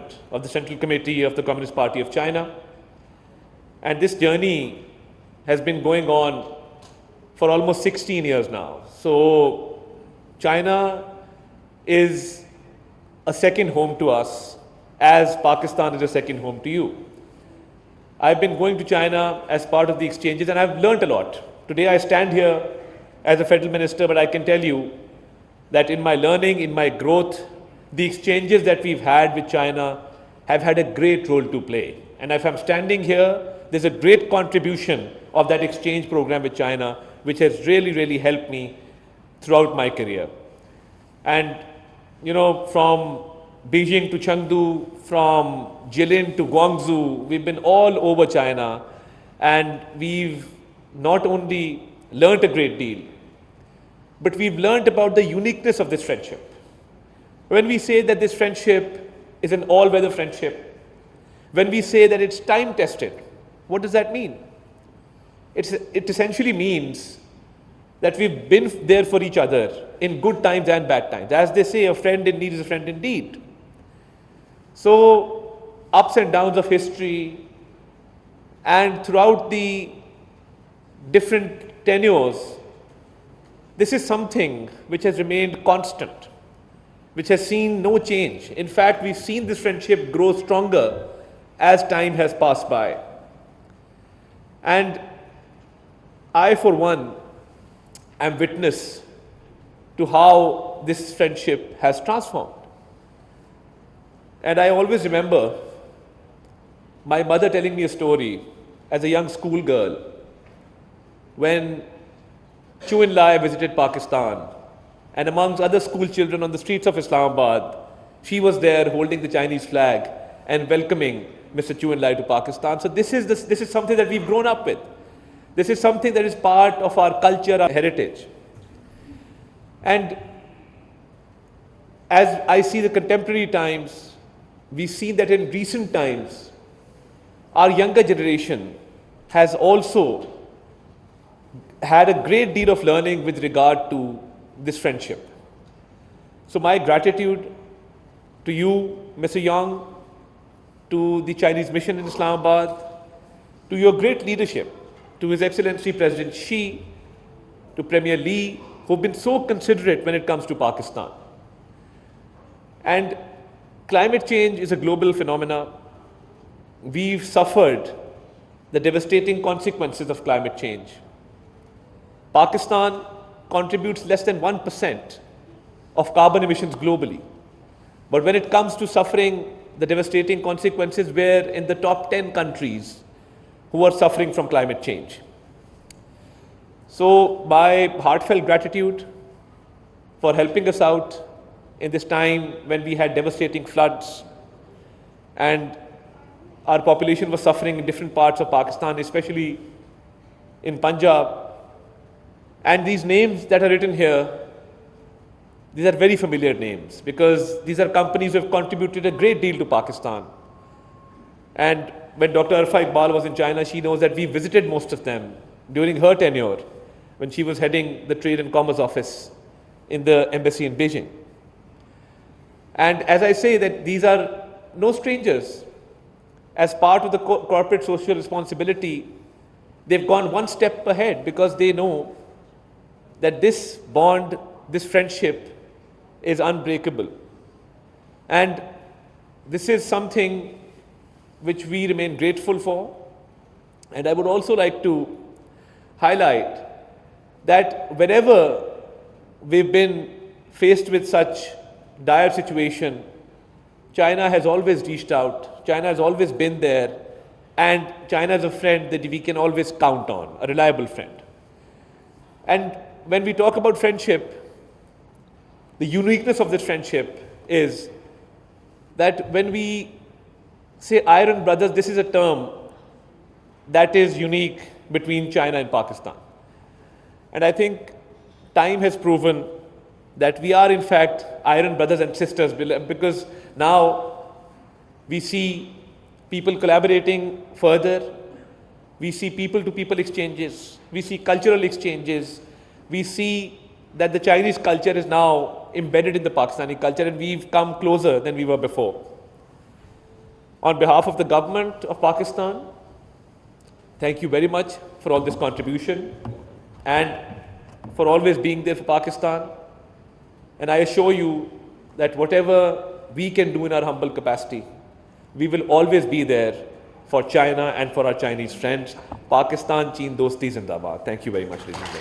president of the Central Committee of the Communist Party of China. And this journey has been going on for almost 16 years now. So China is a second home to us, as Pakistan is a second home to you. I've been going to China as part of the exchanges and I've learnt a lot. Today I stand here as a federal minister, but I can tell you that in my learning, in my growth, the exchanges that we've had with China have had a great role to play. And if I'm standing here, there's a great contribution of that exchange program with China, which has really, really helped me throughout my career. And, you know, from Beijing to Chengdu, from Jilin to Guangzhou, we've been all over China, and we've not only learnt a great deal, but we've learnt about the uniqueness of this friendship. When we say that this friendship is an all-weather friendship, when we say that it's time-tested, what does that mean? It essentially means that we've been there for each other in good times and bad times. As they say, a friend in need is a friend indeed. So, ups and downs of history, and throughout the different tenures, this is something which has remained constant, which has seen no change. In fact, we've seen this friendship grow stronger as time has passed by. And I, for one, am witness to how this friendship has transformed. And I always remember my mother telling me a story as a young schoolgirl when Chu Enlai visited Pakistan, and amongst other school children on the streets of Islamabad, she was there holding the Chinese flag and welcoming Mr. Chu Enlai to Pakistan. So this is something that we've grown up with. This is something that is part of our culture, our heritage. And as I see the contemporary times, we see that in recent times, our younger generation has also had a great deal of learning with regard to this friendship. So my gratitude to you, Mr. Yang, to the Chinese mission in Islamabad, to your great leadership, to His Excellency President Xi, to Premier Lee, who've been so considerate when it comes to Pakistan. And climate change is a global phenomenon. We've suffered the devastating consequences of climate change. Pakistan contributes less than 1% of carbon emissions globally. But when it comes to suffering the devastating consequences, we're in the top 10 countries who are suffering from climate change. So my heartfelt gratitude for helping us out in this time when we had devastating floods and our population was suffering in different parts of Pakistan, especially in Punjab. And these names that are written here, these are very familiar names because these are companies who have contributed a great deal to Pakistan. And when Dr. Arfa Iqbal was in China, she knows that we visited most of them during her tenure when she was heading the Trade and Commerce Office in the embassy in Beijing. And as I say that these are no strangers. As part of the corporate social responsibility, they've gone one step ahead because they know that this bond, this friendship is unbreakable. And this is something which we remain grateful for. And I would also like to highlight that whenever we've been faced with such dire situation, China has always reached out, China has always been there, and China is a friend that we can always count on, a reliable friend. And when we talk about friendship, the uniqueness of this friendship is that when we say iron brothers, this is a term that is unique between China and Pakistan. And I think time has proven that we are in fact iron brothers and sisters, because now we see people collaborating further, we see people-to-people exchanges, we see cultural exchanges, we see that the Chinese culture is now embedded in the Pakistani culture and we've come closer than we were before. On behalf of the government of Pakistan, thank you very much for all this contribution and for always being there for Pakistan. And I assure you that whatever we can do in our humble capacity, we will always be there for China and for our Chinese friends. Pakistan, Cheen, Dosti, Zindabad. Thank you very much, ladies and gentlemen.